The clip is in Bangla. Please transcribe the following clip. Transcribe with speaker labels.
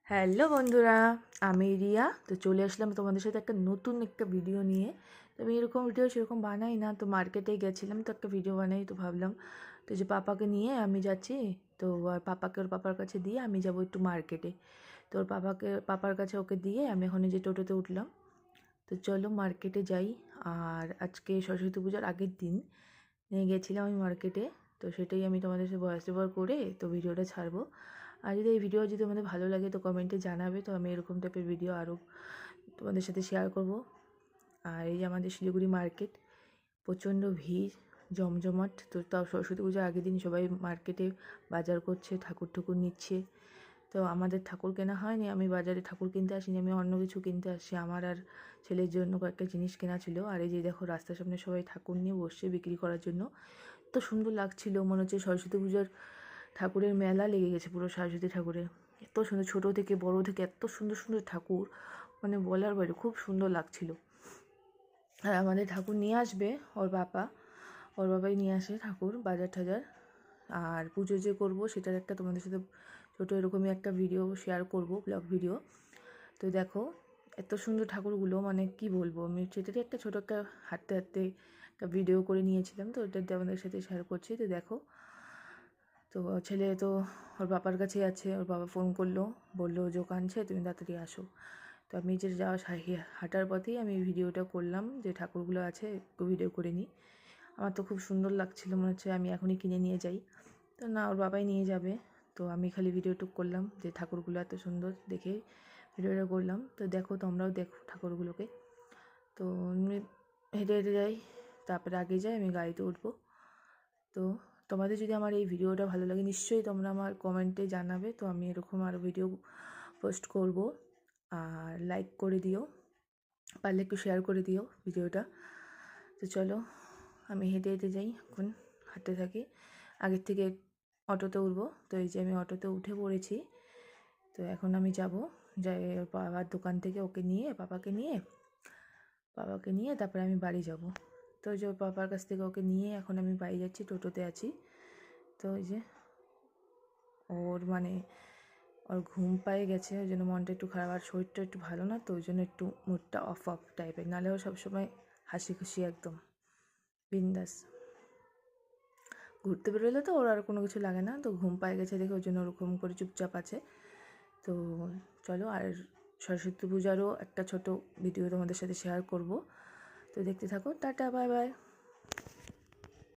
Speaker 1: হ্যালো বন্ধুরা, আমি রিয়া। তো চলে আসলাম তোমাদের সাথে একটা নতুন একটা ভিডিও নিয়ে। তো আমি এরকম ভিডিও সেরকম বানাই না, তো মার্কেটে গেছিলাম তো একটা ভিডিও বানাই, তো ভাবলাম তো যে পাপাকে নিয়ে আমি যাচ্ছি। তো আর পাপাকে ওর পাপার কাছে দিয়ে আমি যাব একটু মার্কেটে। তো ওর পাপার কাছে ওকে দিয়ে আমি এখন এই যে টোটোতে উঠলাম। তো চলো মার্কেটে যাই। আর আজকে সরস্বতী পূজার আগের দিন নিয়ে গেছিলাম আমি মার্কেটে। তো সেটাই আমি তোমাদের সাথে ভয়েস ওভার করে তো ভিডিওটা ছাড়বো। আর যদি এই ভিডিও যদি তোমাদের ভালো লাগে তো কমেন্টে জানাবে, তো আমি এরকম টাইপের ভিডিও আরও তোমাদের সাথে শেয়ার করব। আর এই যে আমাদের শিলিগুড়ি মার্কেট, প্রচণ্ড ভিড়, জমজমাট। তো তাও সরস্বতী পূজার আগের দিন সবাই মার্কেটে বাজার করছে, ঠাকুর ঠাকুর নিচ্ছে। তো আমাদের ঠাকুর কেনা হয়নি, আমি বাজারে ঠাকুর কিনতে আসিনি, আমি অন্য কিছু কিনতে আসছি। আমার আর ছেলের জন্য কয়েকটা জিনিস কেনা ছিল। আর এই যে দেখো রাস্তার সামনে সবাই ঠাকুর নিয়ে বসছে বিক্রি করার জন্য। এত সুন্দর লাগছিল, মনে হচ্ছে সরস্বতী পূজার ঠাকুরের মেলা লেগে গেছে পুরো। সরস্বতী ঠাকুরের এত সুন্দর, ছোটো থেকে বড় থেকে এত সুন্দর সুন্দর ঠাকুর, মানে বলার বাইরে খুব সুন্দর লাগছিল। আর আমাদের ঠাকুর নিয়ে আসবে ওর বাবাই নিয়ে আসে ঠাকুর বাজার টাজার। আর পুজো যে করবো সেটার একটা তোমাদের সাথে ছোটো এরকমই একটা ভিডিও শেয়ার করব, ব্লগ ভিডিও। তো দেখো এত সুন্দর ঠাকুরগুলো, মানে কি বলবো, আমি সেটারই একটা ছোটো একটা হাঁটতে হাঁটতে একটা ভিডিও করে নিয়েছিলাম, তো ওটা তোমাদের সাথে শেয়ার করছি। তো দেখো, তো ছেলে তো ওর বাবার কাছেই আছে। ওর বাবা ফোন করলো, বললো যে ও কাঁদছে, তুমি তাড়াতাড়ি আসো। তো আমি যে যাওয়া হাঁটার পথেই আমি ভিডিওটা করলাম, যে ঠাকুরগুলো আছে একটু ভিডিও করে নিই। আমার তো খুব সুন্দর লাগছিলো, মনে হচ্ছে আমি এখনই কিনে নিয়ে যাই। তো না, ওর বাবাই নিয়ে যাবে। তো আমি খালি ভিডিওটুক করলাম, যে ঠাকুরগুলো এত সুন্দর দেখে ভিডিওটা করলাম। তো দেখো, তোমরাও দেখো ঠাকুরগুলোকে। তো আমি হেঁটে হেঁটে যাই, তারপরে আগে যাই, আমি গাড়িতে উঠবো। তো তোমাদের যদি আমার এই ভিডিওটা ভালো লাগে নিশ্চয়ই তোমরা আমার কমেন্টে জানাবে, তো আমি এরকম আরও ভিডিও পোস্ট করব। আর লাইক করে দিও, পারলে একটু শেয়ার করে দিও ভিডিওটা। তো চলো আমি হেঁটে হেঁটে যাই, এখন হাঁটতে থাকি। আগের থেকে অটোতে উঠবো, তো এই যে আমি অটোতে উঠে পড়েছি। তো এখন আমি যাব, যাই ওর বাবার দোকান থেকে ওকে নিয়ে বাবাকে নিয়ে তারপরে আমি বাড়ি যাব। তো ওই যে ওর বাবার কাছ থেকে ওকে নিয়ে এখন আমি বাড়ি যাচ্ছি, টোটোতে আছি। তো ওই যে ওর মানে ওর ঘুম পায়ে গেছে, ওই জন্য মনটা একটু খারাপ, আর শরীরটা একটু ভালো না, তো ওই জন্য একটু মুডটা অফ অফ টাইপের। নাহলে ও সবসময় হাসি খুশি একদম বিন্দাস। ঘুরতে বেরোলে তো ওর আর কোনো কিছু লাগে না, তো ঘুম পায়ে গেছে দেখে ওই জন্য ওরকম করে চুপচাপ আছে। তো চলো, আর সরস্বতী পূজারও একটা ছোট ভিডিও তোমাদের সাথে শেয়ার করব। তো দেখতে থাকো, টাটা, বাই বাই।